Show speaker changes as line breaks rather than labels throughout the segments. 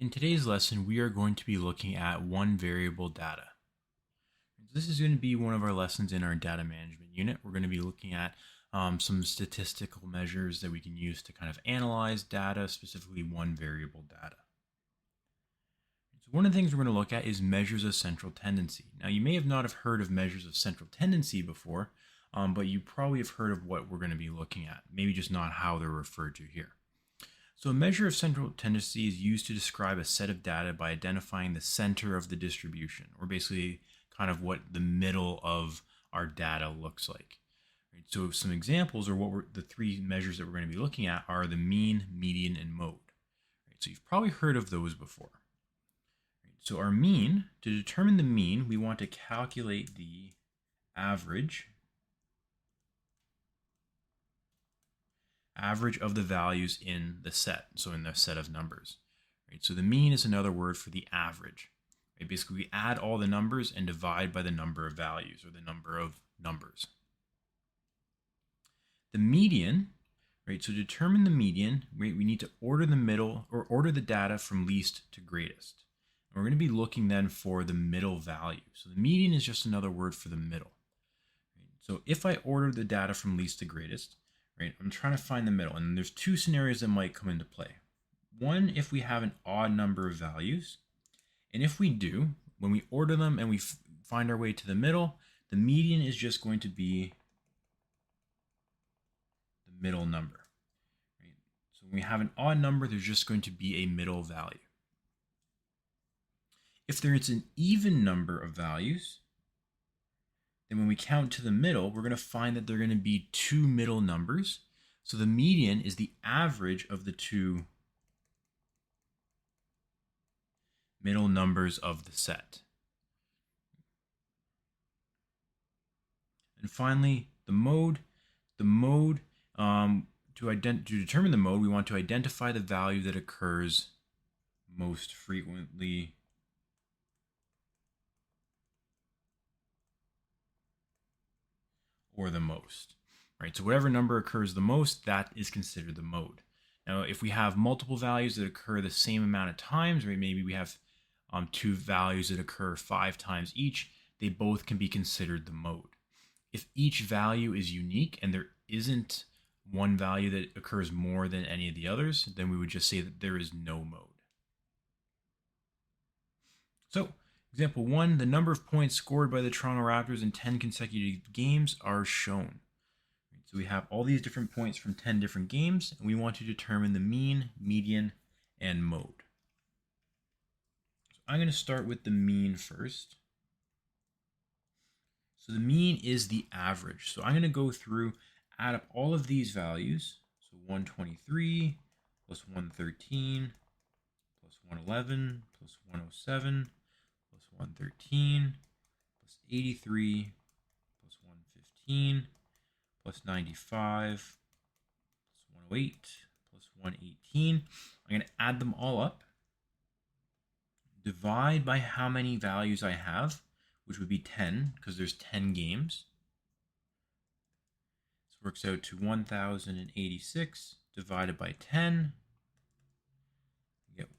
In today's lesson, we are going to be looking at one variable data. This is going to be one of our lessons in our data management unit. We're going to be looking at some statistical measures that we can use to kind of analyze data, specifically one variable data. So one of the things we're going to look at is measures of central tendency. Now, you may have not have heard of measures of central tendency before, but you probably have heard of what we're going to be looking at, maybe just not how they're referred to here. So a measure of central tendency is used to describe a set of data by identifying the center of the distribution, or basically kind of what the middle of our data looks like. Right? So some examples, or the three measures that we're going to be looking at, are the mean, median, and mode. Right? So you've probably heard of those before. Right? So our mean, to determine the mean, we want to calculate the average of the values in the set, so in the set of numbers. Right? So the mean is another word for the average. Right? Basically, we add all the numbers and divide by the number of values, or the number of numbers. The median, right? So to determine the median, we need to order the middle, or order the data from least to greatest. And we're going to be looking then for the middle value. So the median is just another word for the middle. Right? So if I order the data from least to greatest, right, I'm trying to find the middle, and there's two scenarios that might come into play. One, if we have an odd number of values, and if we do, when we order them and we find our way to the middle, the median is just going to be the middle number. Right? So when we have an odd number, there's just going to be a middle value. If there is an even number of values, then when we count to the middle, we're going to find that there are going to be two middle numbers. So the median is the average of the two middle numbers of the set. And finally, the mode. To determine the mode, we want to identify the value that occurs most frequently or the most, right? So whatever number occurs the most, that is considered the mode. Now, if we have multiple values that occur the same amount of times, right? Maybe we have two values that occur 5 times each, they both can be considered the mode. If each value is unique and there isn't one value that occurs more than any of the others, then we would just say that there is no mode. So, example 1, the number of points scored by the Toronto Raptors in 10 consecutive games are shown. So we have all these different points from 10 different games, and we want to determine the mean, median, and mode. So I'm going to start with the mean first. So the mean is the average. So I'm going to go through, add up all of these values. So 123 plus 113 plus 111 plus 107 plus 113 plus 83 plus 115 plus 95 plus 108 plus 118. I'm going to add them all up, divide by how many values I have, which would be 10, because there's 10 games. This works out to 1,086 divided by 10. I get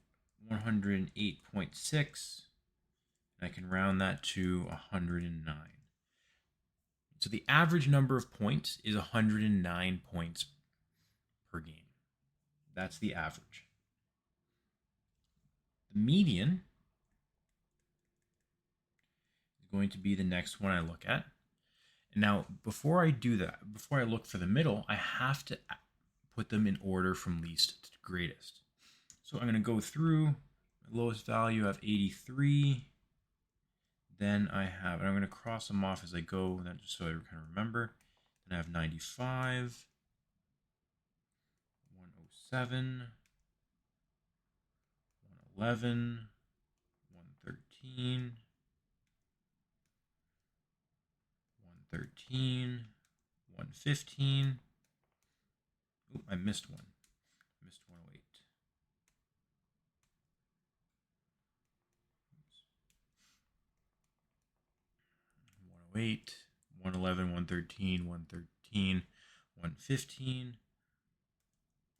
108.6, and I can round that to 109. So the average number of points is 109 points per game. That's the average. The median is going to be the next one I look at. And now, before I do that, before I look for the middle, I have to put them in order from least to greatest. So I'm going to go through my lowest value. I have 83. Then I have, and I'm going to cross them off as I go, just so I kind of remember. Then I have 95, 107, 111, 113, 113, 115. Oh, I missed one. I missed 108. 108, 111, 113, 113, 115,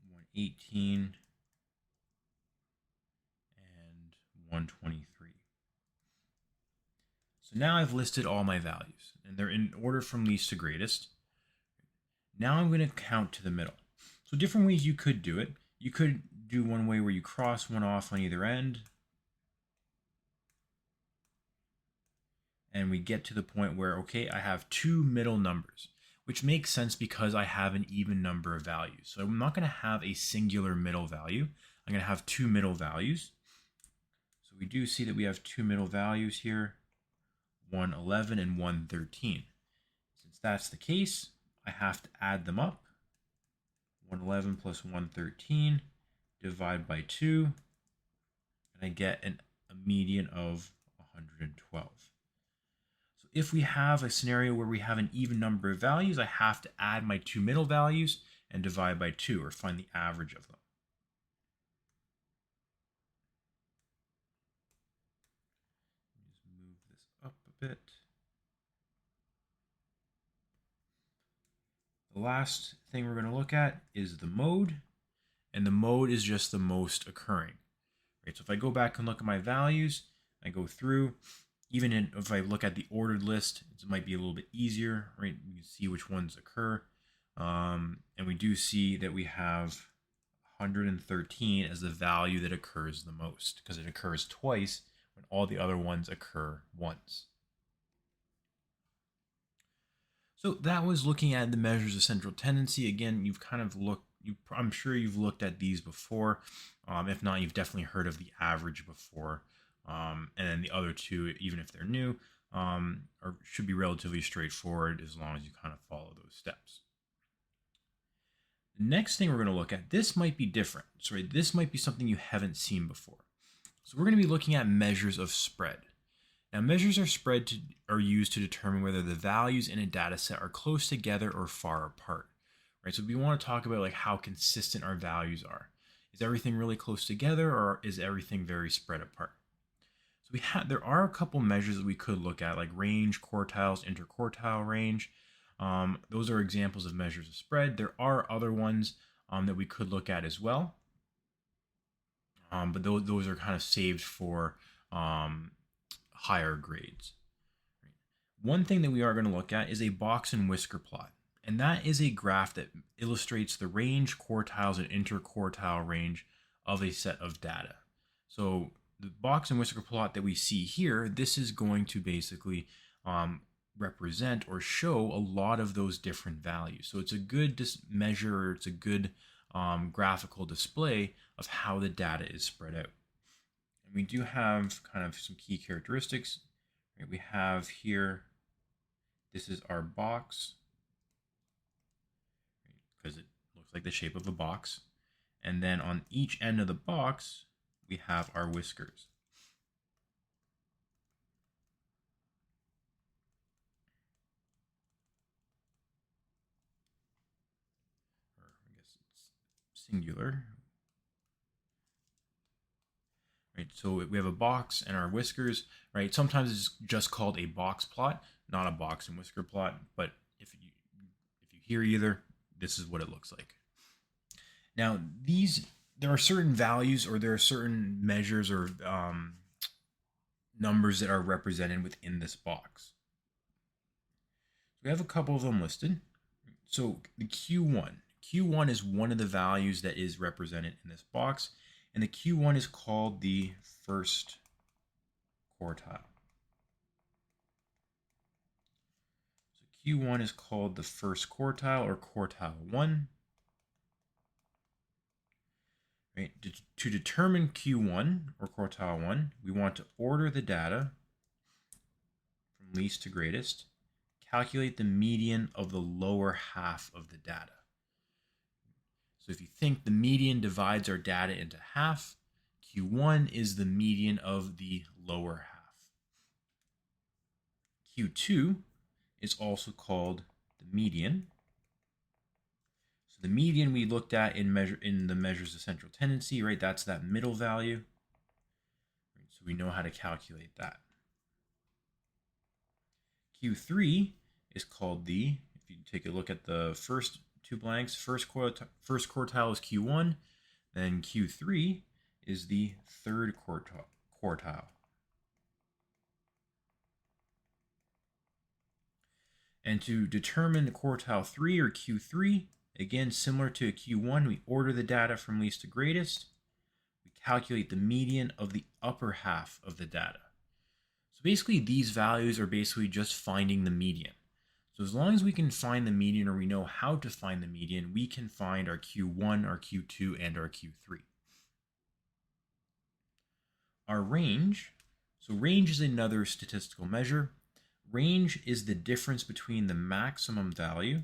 118, 123. So now I've listed all my values, and they're in order from least to greatest. Now I'm going to count to the middle. So different ways you could do it. You could do one way where you cross one off on either end, and we get to the point where, okay, I have two middle numbers, which makes sense because I have an even number of values. So I'm not going to have a singular middle value. I'm going to have two middle values. So we do see that we have two middle values here, 111 and 113. Since that's the case, I have to add them up. 111 plus 113, divide by 2, and I get a median of 112. So if we have a scenario where we have an even number of values, I have to add my two middle values and divide by 2, or find the average of them. Just move this up a bit. The last thing we're going to look at is the mode, and the mode is just the most occurring. Right? So if I go back and look at my values, I go through, even if I look at the ordered list, it might be a little bit easier, right? You can see which ones occur. And we do see that we have 113 as the value that occurs the most, because it occurs twice when all the other ones occur once. So that was looking at the measures of central tendency. Again, you've kind of I'm sure you've looked at these before. If not, you've definitely heard of the average before. And then the other two, even if they're new, should be relatively straightforward as long as you kind of follow those steps. The next thing we're going to look at, this might be different. So this might be something you haven't seen before. So we're going to be looking at measures of spread. Now, measures of spread are used to determine whether the values in a data set are close together or far apart. Right? So we want to talk about like how consistent our values are. Is everything really close together, or is everything very spread apart? So there are a couple measures that we could look at, like range, quartiles, interquartile range. Those are examples of measures of spread. There are other ones that we could look at as well, but those are kind of saved for higher grades. One thing that we are going to look at is a box and whisker plot, and that is a graph that illustrates the range, quartiles, and interquartile range of a set of data. So the box and whisker plot that we see here, this is going to basically represent or show a lot of those different values. So it's a good measure, it's a good graphical display of how the data is spread out. And we do have kind of some key characteristics. Right? We have here, this is our box, because it looks like the shape of a box. And then on each end of the box, we have our whiskers. Or I guess it's singular. Right, so we have a box and our whiskers, right? Sometimes it's just called a box plot, not a box and whisker plot, but if you hear either, this is what it looks like. Now, there are certain values, or there are certain measures or numbers that are represented within this box. We have a couple of them listed. So the Q1 is one of the values that is represented in this box, and the Q1 is called the first quartile. So Q1 is called the first quartile, or quartile 1. Right? To determine Q1 or quartile 1, we want to order the data from least to greatest, calculate the median of the lower half of the data. So if you think the median divides our data into half, Q1 is the median of the lower half. Q2 is also called the median. So the median we looked at in the measures of central tendency, right? That's that middle value. So we know how to calculate that. Q3 is called if you take a look at the first two blanks, first quartile is Q1, then Q3 is the third quartile. And to determine the quartile 3 or Q3, again, similar to Q1, we order the data from least to greatest. We calculate the median of the upper half of the data. So basically, these values are basically just finding the median. So as long as we can find the median, or we know how to find the median, we can find our Q1, our Q2, and our Q3. Our range, so range is another statistical measure. Range is the difference between the maximum value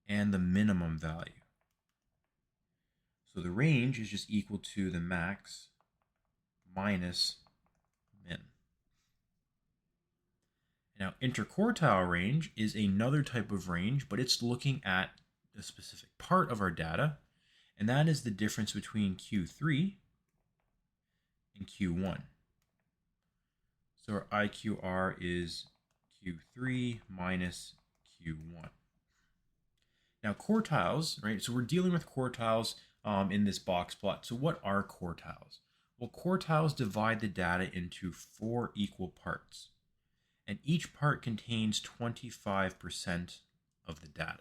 and the minimum value. So the range is just equal to the max minus min. Now, interquartile range is another type of range, but it's looking at a specific part of our data, and that is the difference between Q3 and Q1. So our IQR is Q3 minus Q1. Now quartiles, right? So we're dealing with quartiles in this box plot. So what are quartiles? Well, quartiles divide the data into 4 equal parts, and each part contains 25% of the data.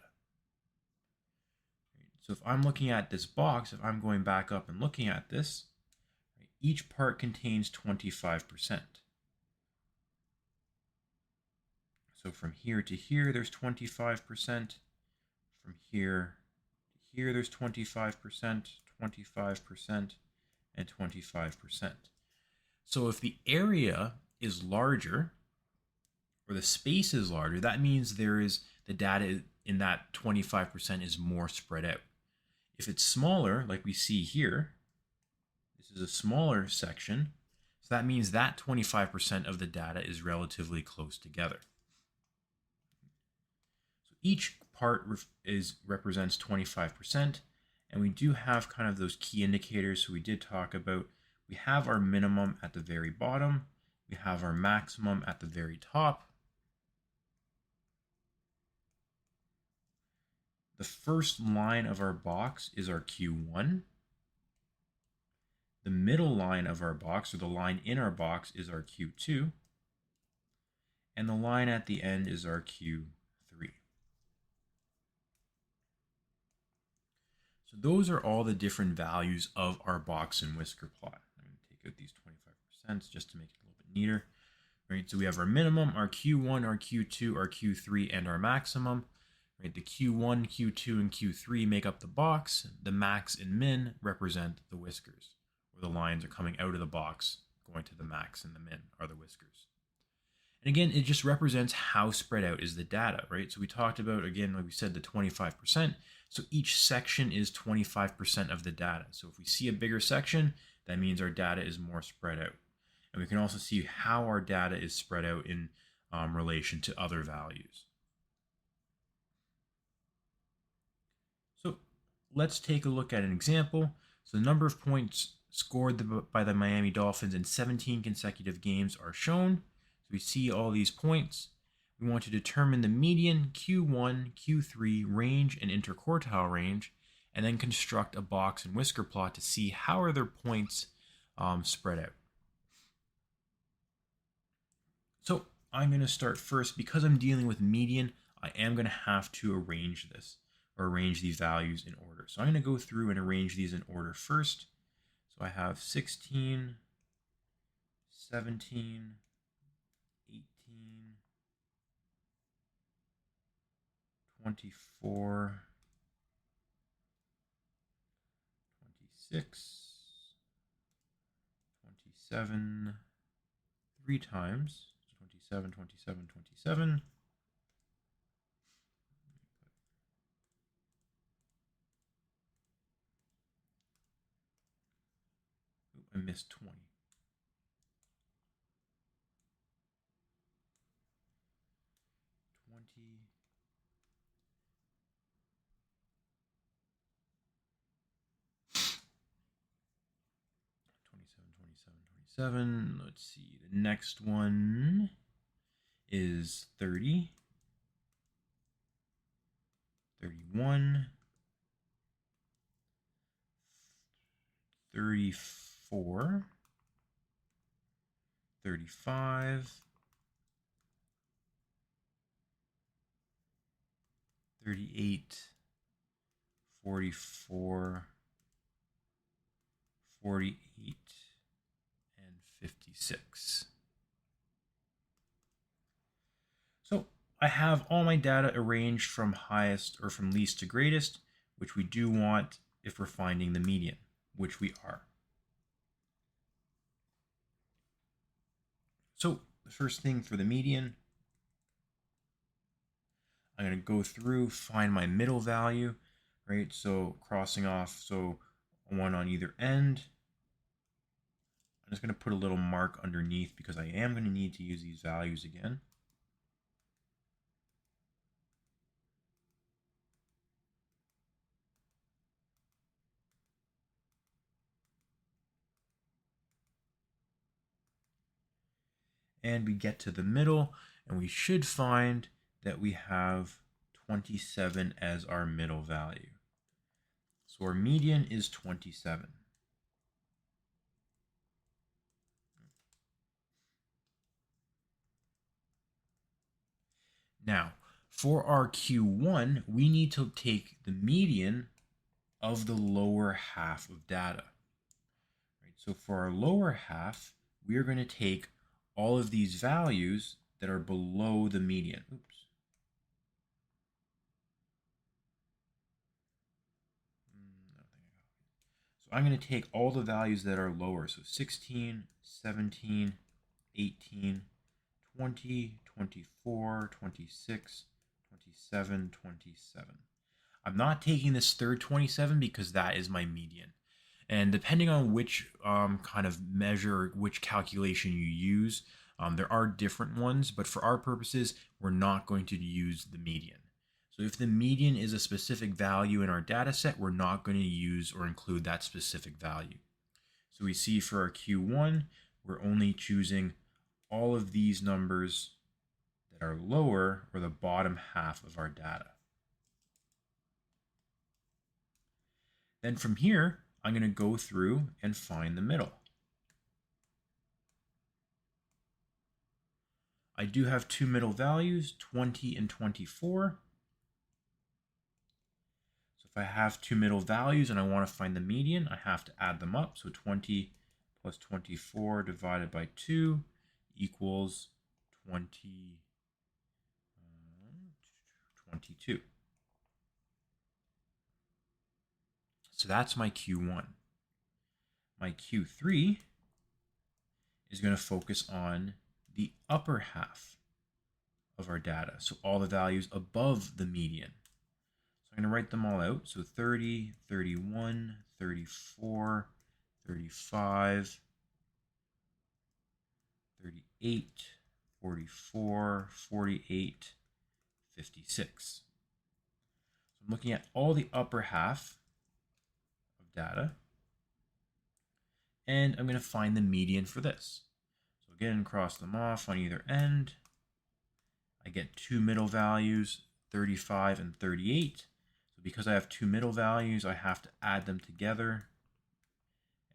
So if I'm looking at this box, if I'm going back up and looking at this, each part contains 25%. So from here to here, there's 25%. From here to here, there's 25%, 25%, and 25%. So if the area is larger, or the space is larger, that means the data in that 25% is more spread out. If it's smaller, like we see here, this is a smaller section, so that means that 25% of the data is relatively close together. So each part represents 25%, and we do have kind of those key indicators. So we did talk about, we have our minimum at the very bottom, we have our maximum at the very top. The first line of our box is our Q1. The middle line of our box, or the line in our box, is our Q2. And the line at the end is our Q3. So those are all the different values of our box and whisker plot. I'm going to take out these 25% just to make it a little bit neater. Right, so we have our minimum, our Q1, our Q2, our Q3, and our maximum. Right, the Q1, Q2, and Q3 make up the box. The max and min represent the whiskers, where the lines are coming out of the box, going to the max, and the min are the whiskers. And again, it just represents how spread out is the data, right? So we talked about, again, like we said, the 25%. So each section is 25% of the data. So if we see a bigger section, that means our data is more spread out. And we can also see how our data is spread out in relation to other values. So let's take a look at an example. So the number of points scored by the Miami Dolphins in 17 consecutive games are shown. So we see all these points. We want to determine the median, Q1, Q3, range, and interquartile range, and then construct a box and whisker plot to see how are their points spread out. So I'm going to start first. Because I'm dealing with median, I am going to have to arrange this, or arrange these values in order. So I'm going to go through and arrange these in order first. So I have 16, 17, 18, 24, 26, 27, 3 times, 27, 27, 27. I missed 20. 20. 27. Let's see. The next one is 30. 31. 34. 35, 38, 44, 48, and 56. So I have all my data arranged from highest or from least to greatest, which we do want if we're finding the median, which we are. So the first thing for the median, I'm going to go through, find my middle value, right? So crossing off, so one on either end. I'm just going to put a little mark underneath because I am going to need to use these values again. And we get to the middle, and we should find that we have 27 as our middle value. So our median is 27. Now, for our Q1, we need to take the median of the lower half of data. Right? So for our lower half, we are going to take all of these values that are below the median. Oops. So I'm going to take all the values that are lower. So 16, 17, 18, 20, 24, 26, 27, 27. I'm not taking this third 27 because that is my median. And depending on which kind of measure, which calculation you use, there are different ones, but for our purposes, we're not going to use the median. So if the median is a specific value in our data set, we're not going to use or include that specific value. So we see for our Q1, we're only choosing all of these numbers that are lower or the bottom half of our data. Then from here, I'm going to go through and find the middle. I do have two middle values, 20 and 24. So if I have two middle values and I want to find the median, I have to add them up. So 20 plus 24 divided by 2 equals 22. So that's my Q1. My Q3 is going to focus on the upper half of our data. So all the values above the median. So I'm going to write them all out. So 30, 31, 34, 35, 38, 44, 48, 56. So I'm looking at all the upper half of data. And I'm going to find the median for this. So again, cross them off on either end. I get two middle values, 35 and 38. So because I have two middle values, I have to add them together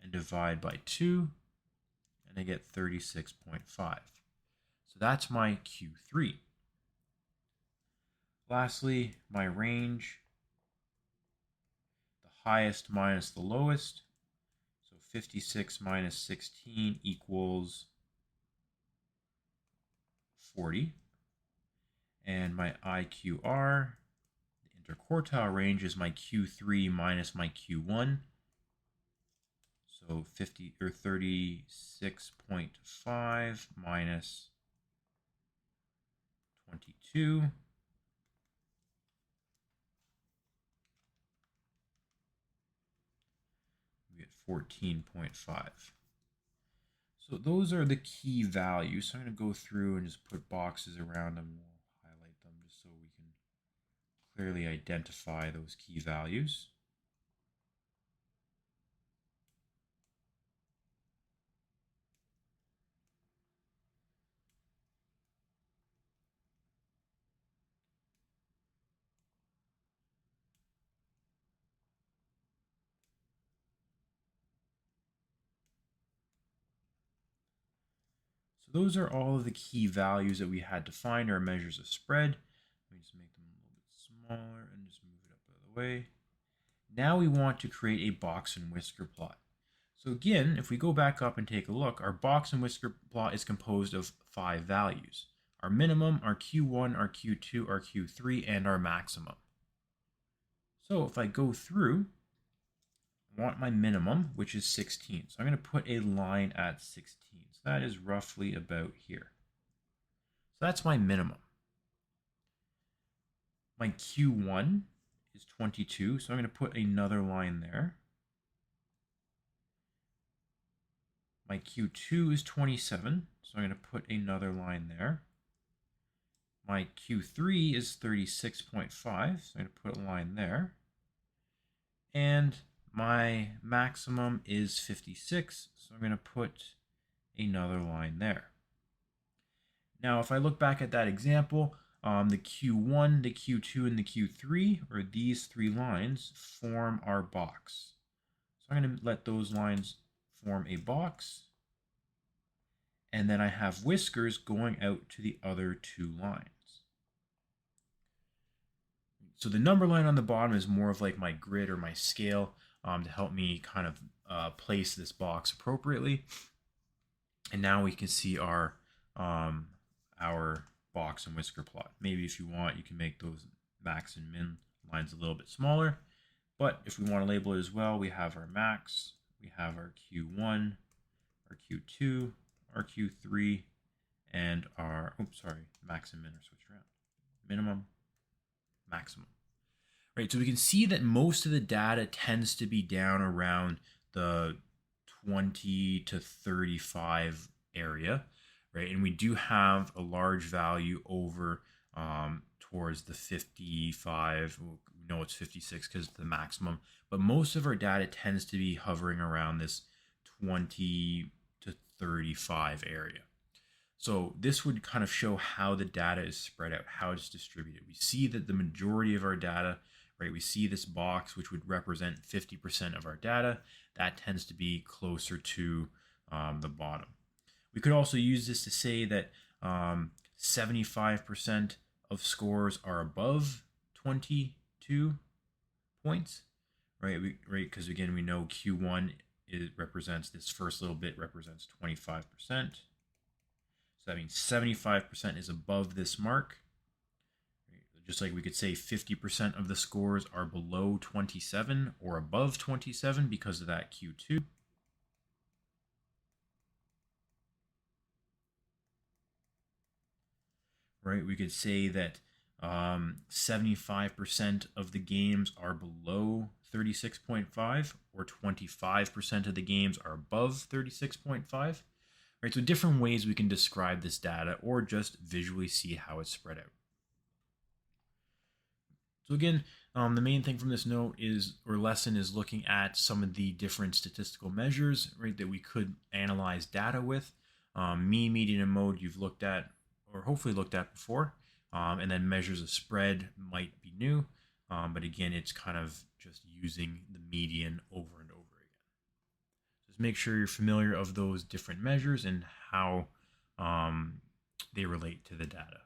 and divide by 2, and I get 36.5. So that's my Q3. Lastly, my range, the highest minus the lowest. So 56 minus 16 equals 40. And my IQR, the interquartile range, is my Q3 minus my Q1. So 50 or 36.5 minus 22. We get 14.5. So those are the key values. So I'm going to go through and just put boxes around them. We'll highlight them just so we can clearly identify those key values. So those are all of the key values that we had to find our measures of spread. Let me just make them a little bit smaller and just move it up the other way. Now we want to create a box and whisker plot. So again, if we go back up and take a look, our box and whisker plot is composed of 5 values. Our minimum, our Q1, our Q2, our Q3, and our maximum. So if I go through, I want my minimum, which is 16. So I'm going to put a line at 16. So that is roughly about here. So that's my minimum. My Q1 is 22, so I'm going to put another line there. My Q2 is 27, so I'm going to put another line there. My Q3 is 36.5, so I'm going to put a line there. And my maximum is 56, so I'm going to put another line there. Now, if I look back at that example, the Q1, the Q2, and the Q3, or these 3 lines, form our box. So I'm going to let those lines form a box. And then I have whiskers going out to the other 2 lines. So the number line on the bottom is more of like my grid or my scale to help me kind of place this box appropriately. And now we can see our box and whisker plot. Maybe if you want, you can make those max and min lines a little bit smaller. But if we want to label it as well, we have our max, we have our Q1, our Q2, our Q3, and our, max and min are switched around. Minimum, maximum. Right, so we can see that most of the data tends to be down around the 20 to 35 area, right? And we do have a large value over towards the 55. We know it's 56 because it's the maximum, but most of our data tends to be hovering around this 20 to 35 area. So this would kind of show how the data is spread out, how it's distributed. We see that the majority of our data, right, we see this box, which would represent 50% of our data. That tends to be closer to the bottom. We could also use this to say that 75% of scores are above 22 points, right? Because again, we know Q1 represents, this first little bit represents 25%. So that means 75% is above this mark. Just like we could say 50% of the scores are below 27 or above 27 because of that Q2. Right, we could say that 75% of the games are below 36.5 or 25% of the games are above 36.5. Right, so different ways we can describe this data or just visually see how it's spread out. So again, the main thing from this note is, or lesson, is looking at some of the different statistical measures, right, that we could analyze data with. Mean, median, and mode you've looked at, or hopefully looked at before, and then measures of spread might be new, but again, it's kind of just using the median over and over again. Just make sure you're familiar of those different measures and how they relate to the data.